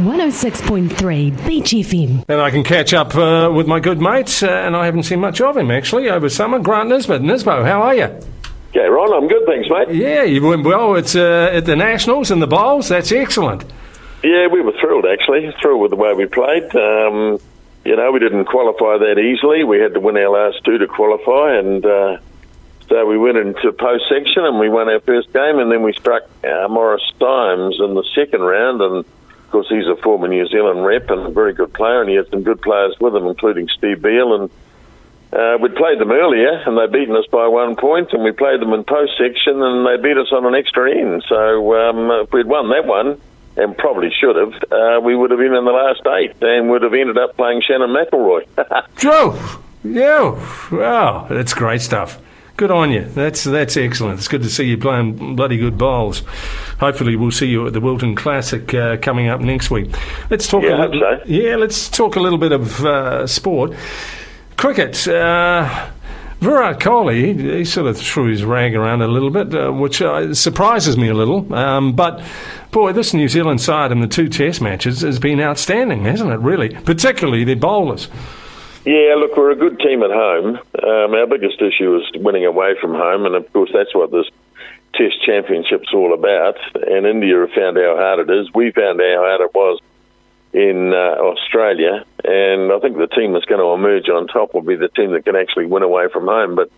106.3 Beach FM. And I can catch up with my good mates, and I haven't seen much of him, actually, over summer. Grant Nisbett. Nisbo, how are you? Yeah, Ron, I'm good, thanks, mate. Yeah, you went well at the Nationals and the Bowls. That's excellent. Yeah, we were thrilled, actually. Thrilled with the way we played. We didn't qualify that easily. We had to win our last two to qualify, and so we went into post-section and we won our first game, and then we struck Morris Symes in the second round, and of course he's a former New Zealand rep and a very good player, and he had some good players with him, including Steve Beale, and we'd played them earlier, and they'd beaten us by 1 point, and we played them in post-section, and they beat us on an extra end. So if we'd won that one, and probably should have, we would have been in the last 8 and would have ended up playing Shannon McElroy. Joe! Yeah! Wow, that's great stuff. Good on you. That's excellent. It's good to see you playing bloody good bowls. Hopefully we'll see you at the Wilton Classic coming up next week. Let's talk let's talk a little bit of sport. Cricket. Virat Kohli, he sort of threw his rag around a little bit, which surprises me a little. But, boy, this New Zealand side in the 2 test matches has been outstanding, hasn't it, really? Particularly their bowlers. Yeah, look, we're a good team at home. Our biggest issue is winning away from home, and, of course, that's what this Test Championship's all about. And India have found how hard it is. We found how hard it was in Australia, and I think the team that's going to emerge on top will be the team that can actually win away from home. But,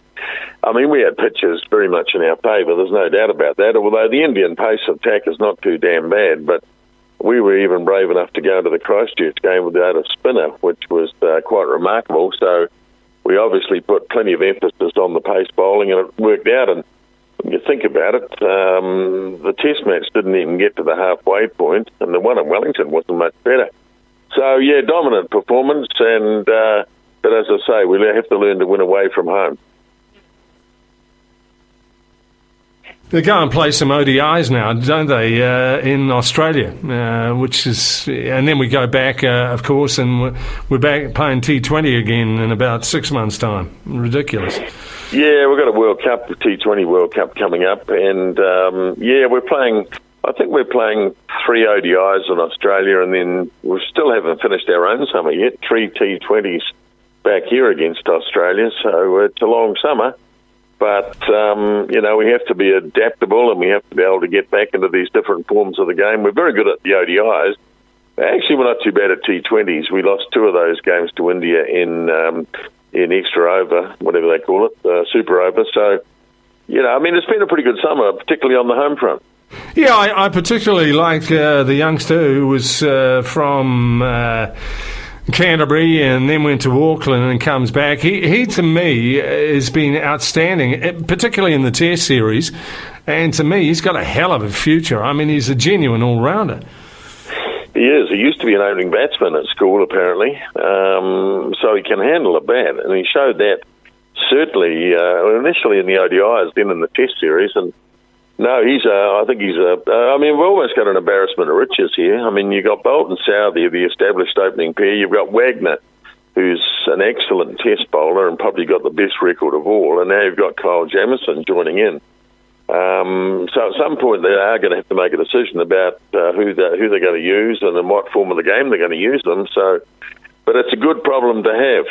I mean, we had pitches very much in our favour, there's no doubt about that, although the Indian pace of attack is not too damn bad, but we were even brave enough to go into the Christchurch game without a spinner, which was quite remarkable. So we obviously put plenty of emphasis on the pace bowling, and it worked out. And when you think about it, the test match didn't even get to the halfway point, and the one in Wellington wasn't much better. So, yeah, dominant performance, and but as I say, we have to learn to win away from home. They go and play some ODIs now, don't they, in Australia, which is... And then we go back, of course, and we're back playing T20 again in about 6 months' time. Ridiculous. Yeah, we've got a World Cup, the T20 World Cup coming up, and, we're playing... I think we're playing 3 ODIs in Australia, and then we still haven't finished our own summer yet. 3 T20s back here against Australia, so it's a long summer. But, we have to be adaptable, and we have to be able to get back into these different forms of the game. We're very good at the ODIs. Actually, we're not too bad at T20s. We lost 2 of those games to India in extra over, whatever they call it, super over. So, it's been a pretty good summer, particularly on the home front. Yeah, I particularly like the youngster who was from Canterbury and then went to Auckland and comes back. He to me, has been outstanding, particularly in the Test series. And to me, he's got a hell of a future. I mean, he's a genuine all-rounder. He is. He used to be an opening batsman at school, apparently. So he can handle a bat. And he showed that certainly initially in the ODIs, then in the Test series. And no, we've almost got an embarrassment of riches here. I mean, you've got Bolt and Southey, the established opening pair. You've got Wagner, who's an excellent test bowler and probably got the best record of all. And now you've got Kyle Jamieson joining in. So at some point they are going to have to make a decision about who they're going to use and in what form of the game they're going to use them. So, but it's a good problem to have.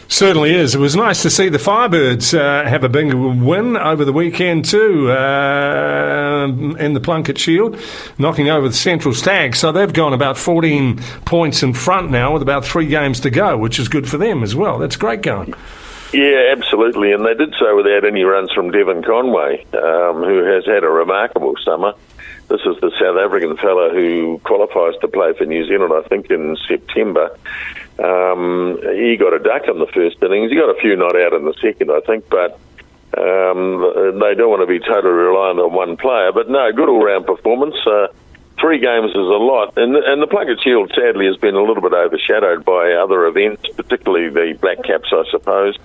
Certainly is. It was nice to see the Firebirds have a big win over the weekend too in the Plunket Shield, knocking over the Central Stags. So they've gone about 14 points in front now with about 3 games to go, which is good for them as well. That's great going. Yeah, absolutely. And they did so without any runs from Devon Conway, who has had a remarkable summer. This is the South African fellow who qualifies to play for New Zealand, I think, in September. He got a duck in the first innings. He got a few not out in the second, I think, but they don't want to be totally reliant on one player. But no, good all-round performance. 3 games is a lot. And the Plunket Shield, sadly, has been a little bit overshadowed by other events, particularly the Black Caps, I suppose.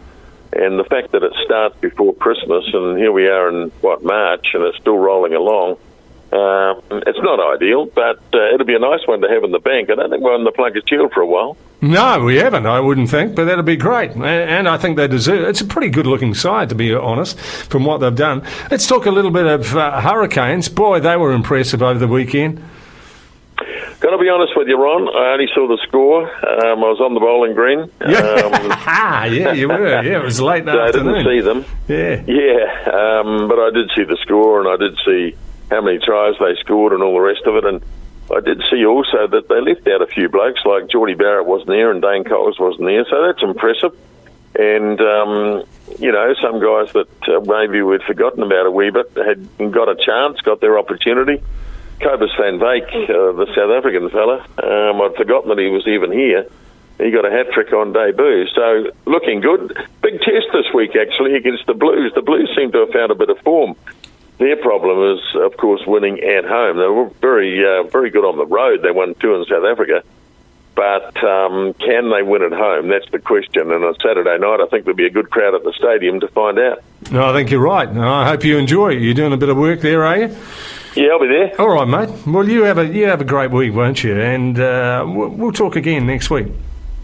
And the fact that it starts before Christmas, and here we are in, March, and it's still rolling along. It's not ideal, but it'll be a nice one to have in the bank. I don't think we're on the Plunket Shield for a while. No, we haven't, I wouldn't think, but that'll be great. And I think they deserve it. It's a pretty good-looking side, to be honest, from what they've done. Let's talk a little bit of Hurricanes. Boy, they were impressive over the weekend. Got to be honest with you, Ron. I only saw the score. I was on the bowling green. Yeah, you were. Yeah, it was late so afternoon. I didn't see them. Yeah. But I did see the score, and I did see how many tries they scored and all the rest of it. And I did see also that they left out a few blokes, like Geordie Barrett wasn't there and Dane Coles wasn't there, so that's impressive. And, some guys that maybe we'd forgotten about a wee bit had got a chance, got their opportunity. Cobus van Wyk, the South African fella, I'd forgotten that he was even here. He got a hat-trick on debut, so looking good. Big test this week, actually, against the Blues. The Blues seem to have found a bit of form. Their problem is, of course, winning at home. They were very good on the road. They won 2 in South Africa. But can they win at home? That's the question. And on Saturday night, I think there'll be a good crowd at the stadium to find out. No, I think you're right. No, I hope you enjoy it. You're doing a bit of work there, are you? Yeah, I'll be there. All right, mate. Well, you have a great week, won't you? And we'll talk again next week.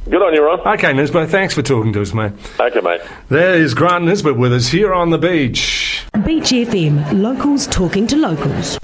Good on you, Ron. Okay, Nisbett. Thanks for talking to us, mate. Okay, mate. There is Grant Nisbett with us here on the beach. Beach FM, locals talking to locals.